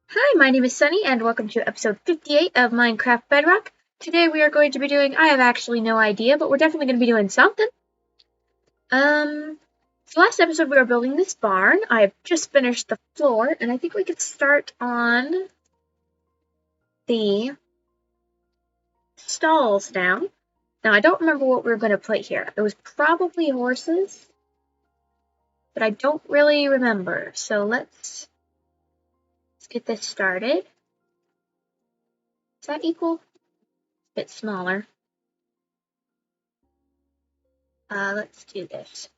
Hi, my name is Sunny, and welcome to episode 58 of Minecraft Bedrock. Today we are going to be doing, I have actually no idea, but we're definitely going to be doing something. So last episode we were building this barn. I have just finished the floor, and I think we could start on the stalls now. Now, I don't remember what we were going to put here. It was probably horses, but I don't really remember. So let's get this started. Is that equal? A bit smaller. Let's do this.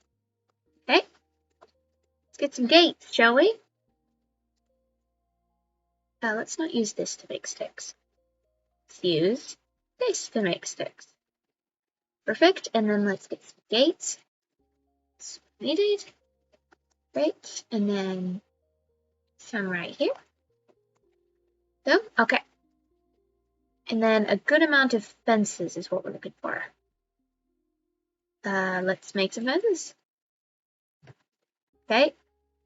Okay. Let's get some gates, shall we? Let's not use this to make sticks. Let's use this to make sticks. Perfect. And then let's get some gates. That's needed. Great. And then some right here. Boom. Okay. And then a good amount of fences is what we're looking for. Let's make some fences. Okay.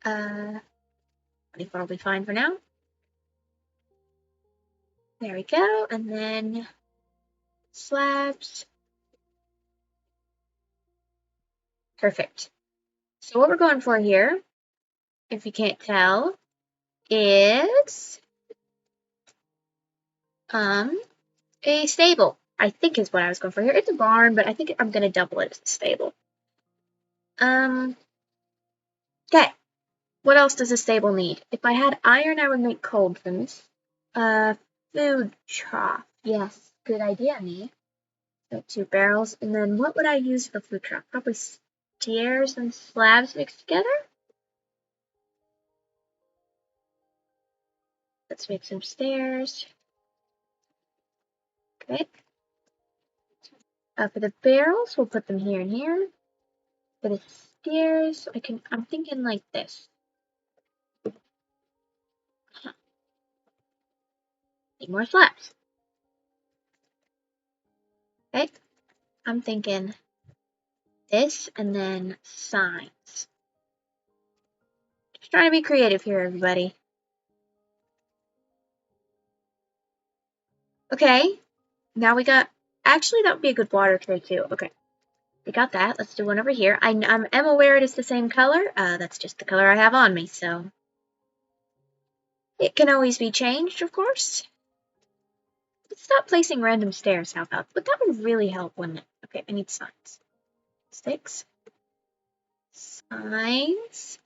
24 will be fine for now. There we go. And then slabs. Perfect. So what we're going for here, if you can't tell, is a stable, I think is what I was going for here. It's a barn, but I think I'm going to double it as a stable. Okay. What else does a stable need? If I had iron, I would make cauldrons. Food trough. Yes, good idea, me. Got 2 barrels. And then what would I use for food trough? Probably stairs and slabs mixed together? Let's make some stairs. Okay. For the barrels, we'll put them here and here. For the stairs, I'm thinking like this. Need more slabs. Okay. I'm thinking this and then signs. Just trying to be creative here, everybody. Okay. Now we got, actually that would be a good water tray too. Okay. We got that. Let's do one over here. I am aware it is the same color. That's just the color I have on me, so. It can always be changed, of course. Let's stop placing random stairs, how about? But that would really help, wouldn't it? Okay, I need signs. Sticks. Signs.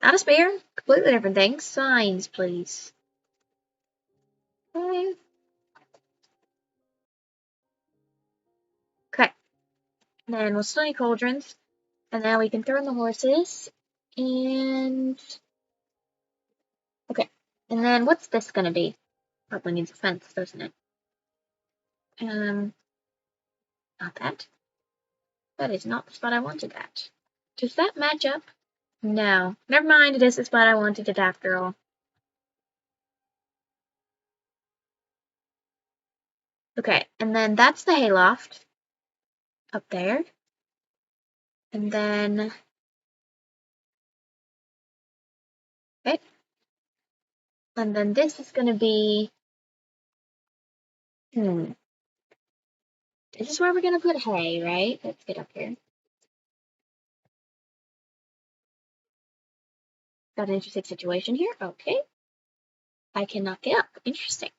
Not a spear. Completely different thing. Signs, please. Okay. Okay. Then we'll still need cauldrons. And now we can throw in the horses. And okay. And then what's this gonna be? Probably needs a fence, doesn't it? Not that. That is not the spot I wanted at. Does that match up? No. Never mind, it is the spot I wanted it after all. Okay, and then that's the hayloft. Up there. And then okay. And then this is gonna be this is where we're gonna put hay, right? Let's get up here. Got an interesting situation here. Okay. I cannot get up. Interesting.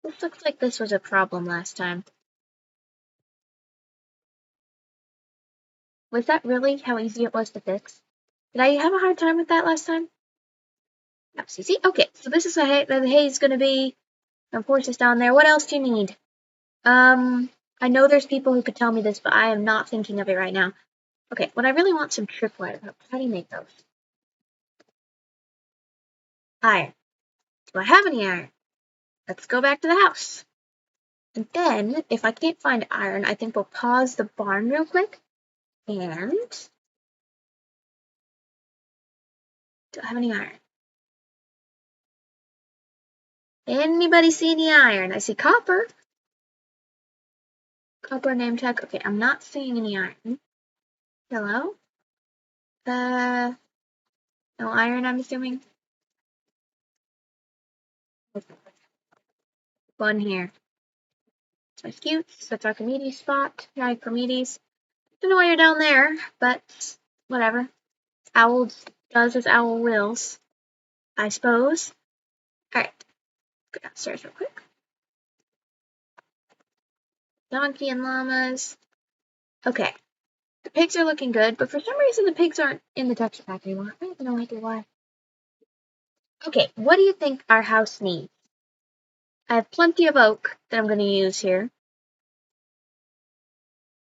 This looks like this was a problem last time. Was that really how easy it was to fix? Did I have a hard time with that last time? That was easy. Okay, so this is the hay is gonna be. Of course it's down there. What else do you need? I know there's people who could tell me this, but I am not thinking of it right now. Okay, what I really want some tripwire. How do you make those? Iron. Do I have any iron? Let's go back to the house. And then, if I can't find iron, I think we'll pause the barn real quick. And do I have any iron? Anybody see any iron? I see copper. Copper name tag. Okay, I'm not seeing any iron. Hello? No iron, I'm assuming. Fun here. It's my scutes. That's Archimedes' spot. Hi, Archimedes. Don't know why you're down there, but whatever. Owl does as owl wills, I suppose. Alright, go downstairs real quick. Donkey and llamas. Okay. The pigs are looking good, but for some reason the pigs aren't in the texture pack anymore. I have no idea why. Okay, what do you think our house needs? I have plenty of oak that I'm going to use here.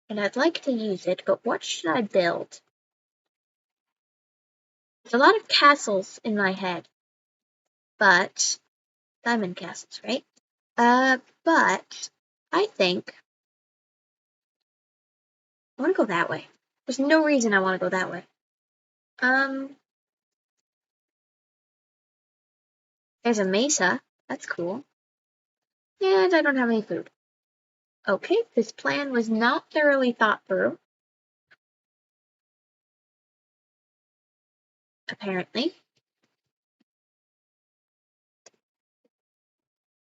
And I'd like to use it, but what should I build? There's a lot of castles in my head. But diamond castles, right? But I think I want to go that way. There's no reason I want to go that way. There's a mesa. That's cool. And I don't have any food. Okay, this plan was not thoroughly thought through. Apparently.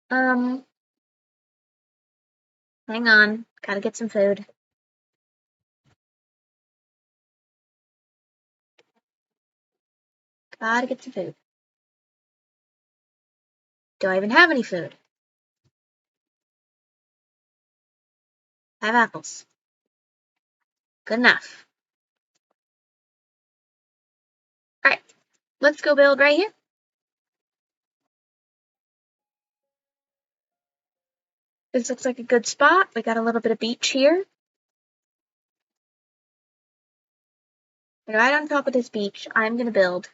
Hang on. Gotta get some food. Gotta get some food. Do I even have any food? I have apples. Good enough. Alright, let's go build right here. This looks like a good spot. We got a little bit of beach here. And right on top of this beach, I'm gonna build.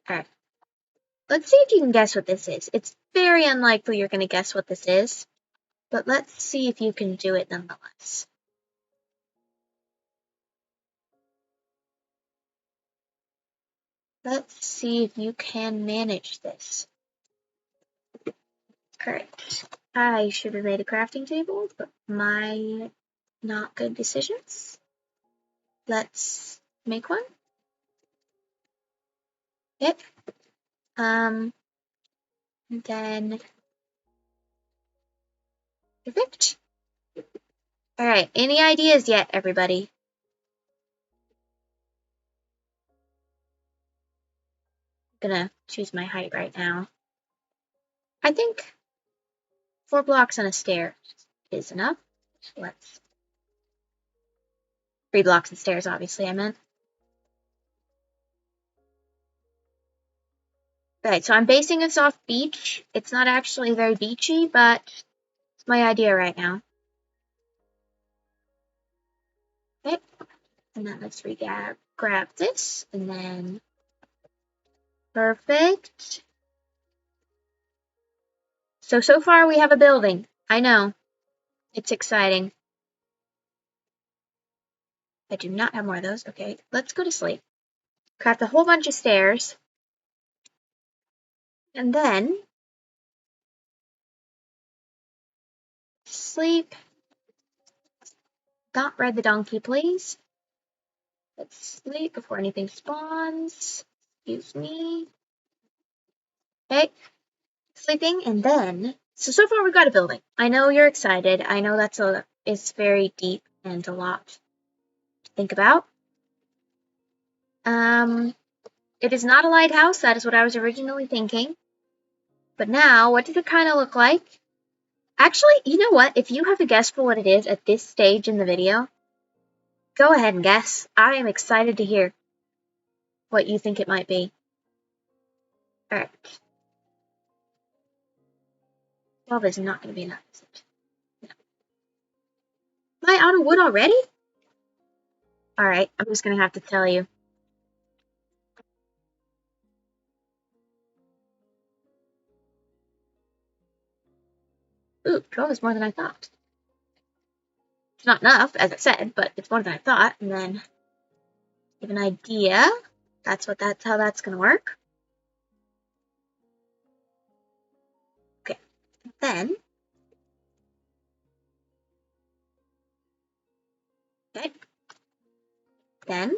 Alright. Let's see if you can guess what this is. It's very unlikely you're gonna guess what this is. But let's see if you can do it nonetheless. Let's see if you can manage this. Alright. I should have made a crafting table, but my not good decisions. Let's make one. Okay. And then perfect. Alright, any ideas yet, everybody? I'm gonna choose my height right now. I think 4 blocks on a stair is enough. So let's 3 blocks of stairs, obviously, I meant. Right, so I'm basing this off beach. It's not actually very beachy, but it's my idea right now. Okay, and then let's grab this, and then perfect. So far we have a building. I know. It's exciting. I do not have more of those. Okay, let's go to sleep. Craft a whole bunch of stairs. And then sleep. Not ride the donkey, please. Let's sleep before anything spawns. Excuse me. Okay, sleeping, and then so far we've got a building. I know you're excited. I know it's very deep and a lot to think about. It is not a lighthouse. That is what I was originally thinking. But now, what does it kind of look like? Actually, you know what? If you have a guess for what it is at this stage in the video, go ahead and guess. I am excited to hear what you think it might be. Alright. 12 is not going to be enough, is it? No. Am I out of wood already? Alright, I'm just going to have to tell you. Ooh, 12 is more than I thought. It's not enough, as I said, but it's more than I thought. And then, give an idea. That's how that's going to work. Okay, then. Okay. Then.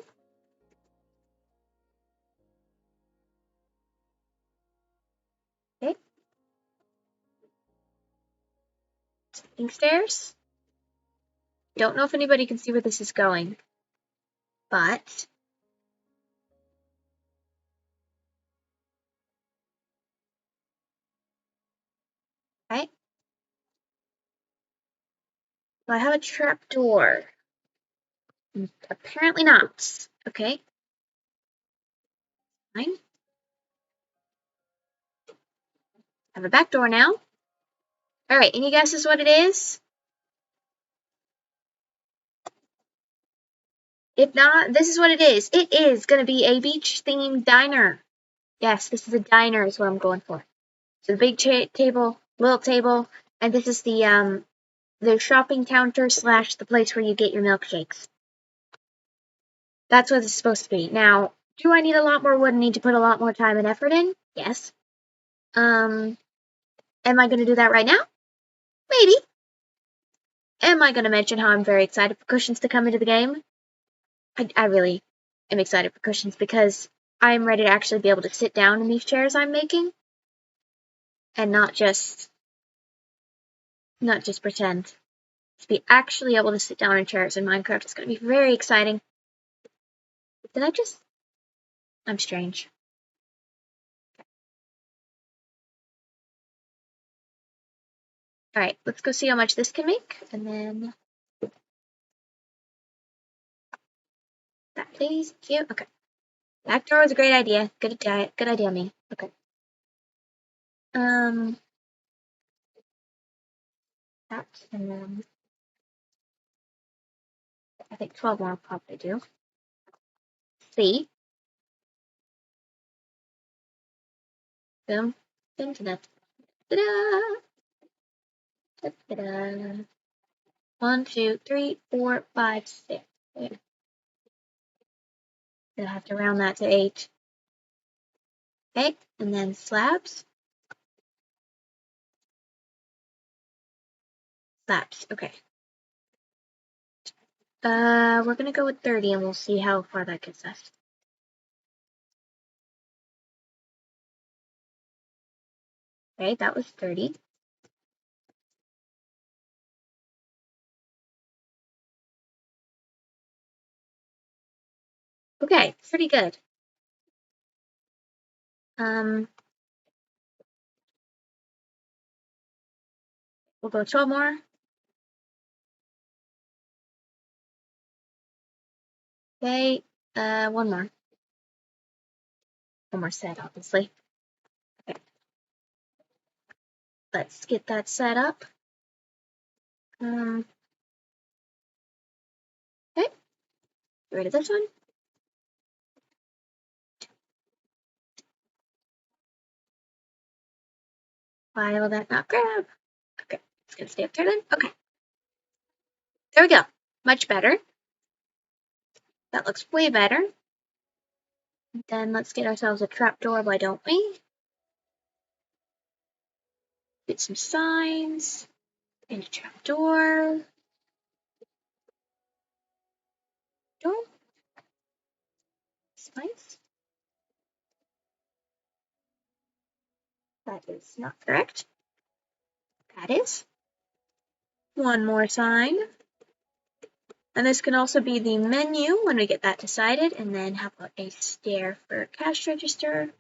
Stepping stairs. Don't know if anybody can see where this is going, but right. So I have a trap door. Apparently not. Okay. Fine. I have a back door now. Alright, any guesses what it is? If not, this is what it is. It is going to be a beach-themed diner. Yes, this is a diner is what I'm going for. So the big table, little table, and this is the shopping counter / the place where you get your milkshakes. That's what it's supposed to be. Now, do I need a lot more wood and need to put a lot more time and effort in? Yes. Am I going to do that right now? Maybe. Am I going to mention how I'm very excited for cushions to come into the game? I really am excited for cushions because I'm ready to actually be able to sit down in these chairs I'm making and not just pretend. To be actually able to sit down in chairs in Minecraft is going to be very exciting. I'm strange. Alright, let's go see how much this can make, and then that please. Cute. Okay. Back door was a great idea. Good idea, me. Okay. That, and then I think 12 more will probably do. C. Boom. Internet. Ta-da! Ta-da! 1, 2, 3, 4, 5, 6. Okay. I'll have to round that to 8. Okay, and then slabs. Slabs. Okay. We're gonna go with 30 and we'll see how far that gets us. Okay, that was 30. Okay, pretty good. We'll go 12 more. Okay, one more. One more set, obviously. Okay. Let's get that set up. Okay. Get rid of this one. Why will that not grab? Okay, it's gonna stay up there then. Okay. There we go. Much better. That looks way better. Then let's get ourselves a trapdoor, why don't we? Get some signs. And a trapdoor. Door. Signs. That is not correct. That is. One more sign. And this can also be the menu when we get that decided. And then how about a stair for cash register?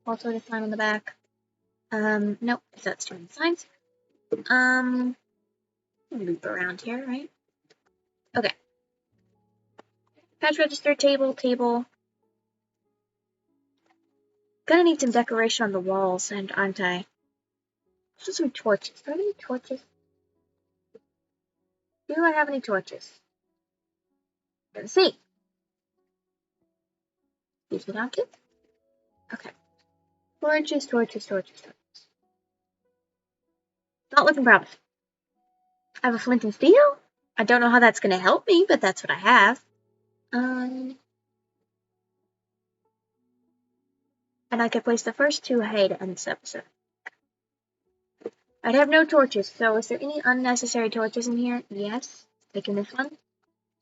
Also the sign on the back. Nope, that's doing signs. Loop around here, right? Okay. Cash register, table. Gonna need some decoration on the walls, and aren't I? Just some torches. Do I have any torches? Do I have any torches? Let's see. Use me donkey. Okay. Torches. Not looking promising. I have a flint and steel. I don't know how that's gonna help me, but that's what I have. And I could place the first 2 ahead in this episode. I'd have no torches, so is there any unnecessary torches in here? Yes. Taking this one.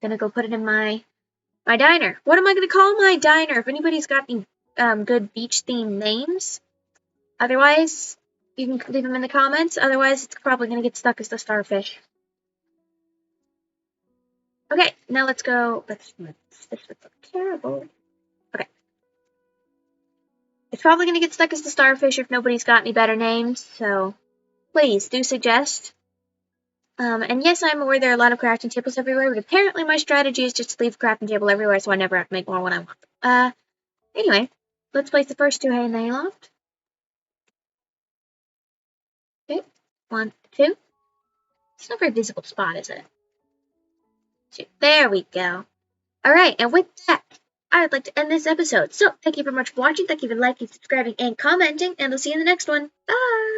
Gonna go put it in my diner. What am I gonna call my diner? If anybody's got any good beach themed names. Otherwise, You can leave them in the comments, otherwise it's probably going to get stuck as the starfish. Okay, now let's go. This would look terrible. Okay. It's probably going to get stuck as the starfish if nobody's got any better names, so please do suggest. And yes, I'm aware there are a lot of crafting tables everywhere, but apparently my strategy is just to leave a crafting table everywhere so I never have to make more when I want. Anyway, let's place the first 2 hay in the hayloft. Okay, 1, 2. It's not a very visible spot, is it? 2. There we go. Alright, and with that, I would like to end this episode. So, thank you very much for watching. Thank you for liking, subscribing, and commenting, and I'll see you in the next one. Bye!